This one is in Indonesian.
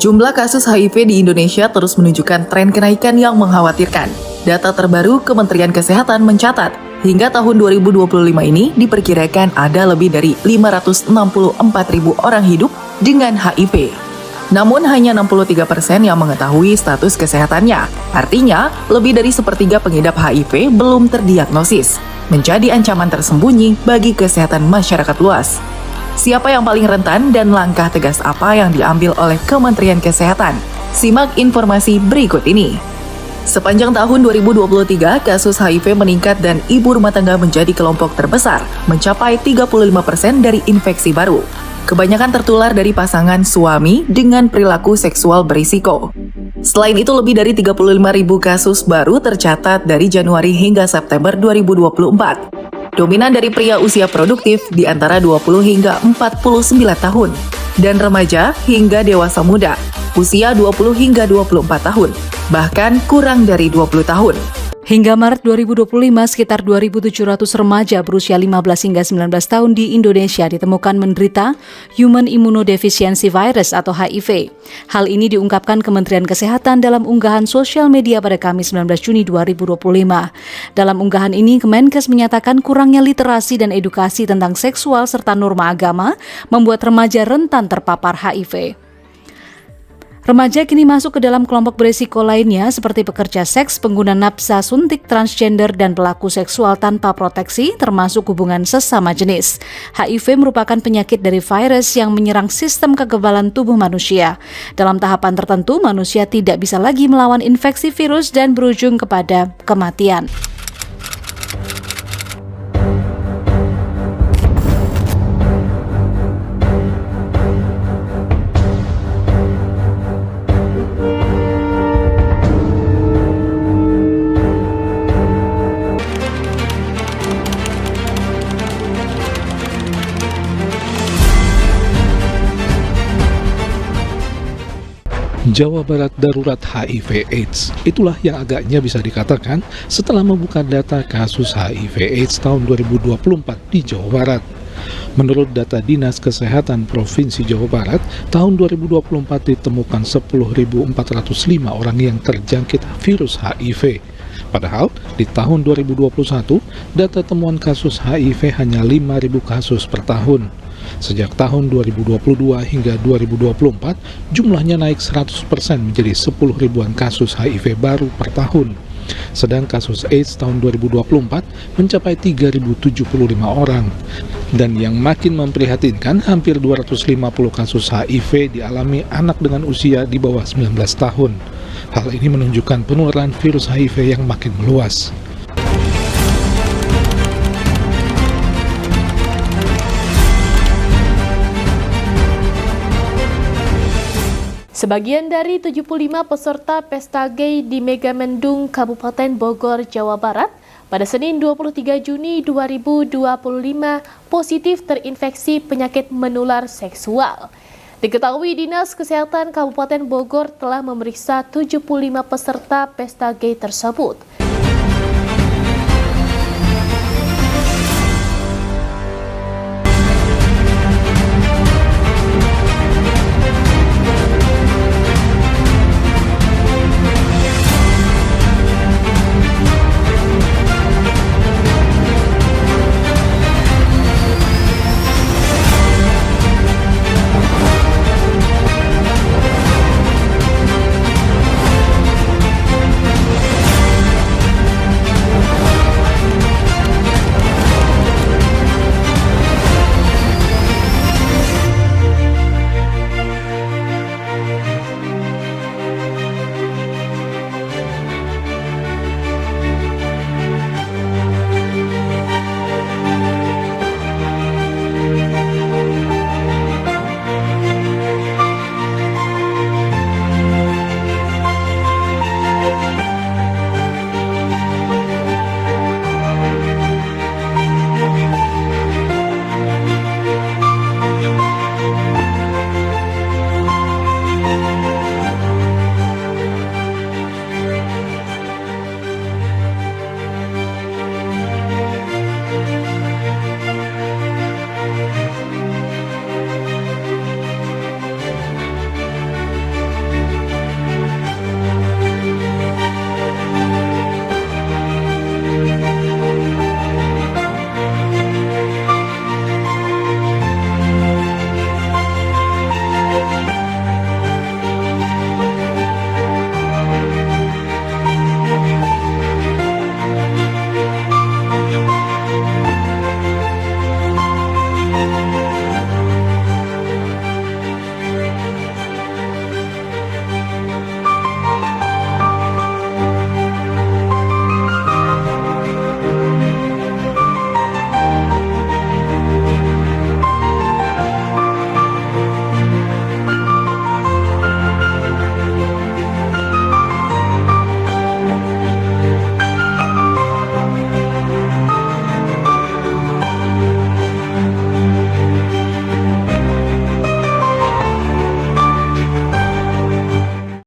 Jumlah kasus HIV di Indonesia terus menunjukkan tren kenaikan yang mengkhawatirkan. Data terbaru Kementerian Kesehatan mencatat, hingga tahun 2025 ini diperkirakan ada lebih dari 564.000 orang hidup dengan HIV. Namun hanya 63% yang mengetahui status kesehatannya. Artinya, lebih dari sepertiga pengidap HIV belum terdiagnosis, menjadi ancaman tersembunyi bagi kesehatan masyarakat luas. Siapa yang paling rentan dan langkah tegas apa yang diambil oleh Kementerian Kesehatan? Simak informasi berikut ini. Sepanjang tahun 2023, kasus HIV meningkat dan ibu rumah tangga menjadi kelompok terbesar, mencapai 35% dari infeksi baru. Kebanyakan tertular dari pasangan suami dengan perilaku seksual berisiko. Selain itu, lebih dari 35.000 kasus baru tercatat dari Januari hingga September 2024. Dominan dari pria usia produktif di antara 20 hingga 49 tahun, dan remaja hingga dewasa muda, usia 20 hingga 24 tahun, bahkan kurang dari 20 tahun. Hingga Maret 2025, sekitar 2.700 remaja berusia 15 hingga 19 tahun di Indonesia ditemukan menderita Human Immunodeficiency Virus atau HIV. Hal ini diungkapkan Kementerian Kesehatan dalam unggahan sosial media pada Kamis 19 Juni 2025. Dalam unggahan ini, Kemenkes menyatakan kurangnya literasi dan edukasi tentang seksual serta norma agama membuat remaja rentan terpapar HIV. Remaja kini masuk ke dalam kelompok berisiko lainnya seperti pekerja seks, pengguna nafsa suntik, transgender, dan pelaku seksual tanpa proteksi, termasuk hubungan sesama jenis. HIV merupakan penyakit dari virus yang menyerang sistem kekebalan tubuh manusia. Dalam tahapan tertentu, manusia tidak bisa lagi melawan infeksi virus dan berujung kepada kematian. Jawa Barat darurat HIV/AIDS. Itulah yang agaknya bisa dikatakan setelah membuka data kasus HIV/AIDS tahun 2024 di Jawa Barat. Menurut data Dinas Kesehatan Provinsi Jawa Barat, tahun 2024 ditemukan 10.405 orang yang terjangkit virus HIV. Padahal di tahun 2021, data temuan kasus HIV hanya 5.000 kasus per tahun. Sejak tahun 2022 hingga 2024, jumlahnya naik 100% menjadi 10 ribuan kasus HIV baru per tahun. Sedang kasus AIDS tahun 2024 mencapai 3.075 orang. Dan yang makin memprihatinkan, hampir 250 kasus HIV dialami anak dengan usia di bawah 19 tahun. Hal ini menunjukkan penularan virus HIV yang makin meluas. Sebagian dari 75 peserta pesta gay di Megamendung, Kabupaten Bogor, Jawa Barat, pada Senin 23 Juni 2025 positif terinfeksi penyakit menular seksual. Diketahui Dinas Kesehatan Kabupaten Bogor telah memeriksa 75 peserta pesta gay tersebut.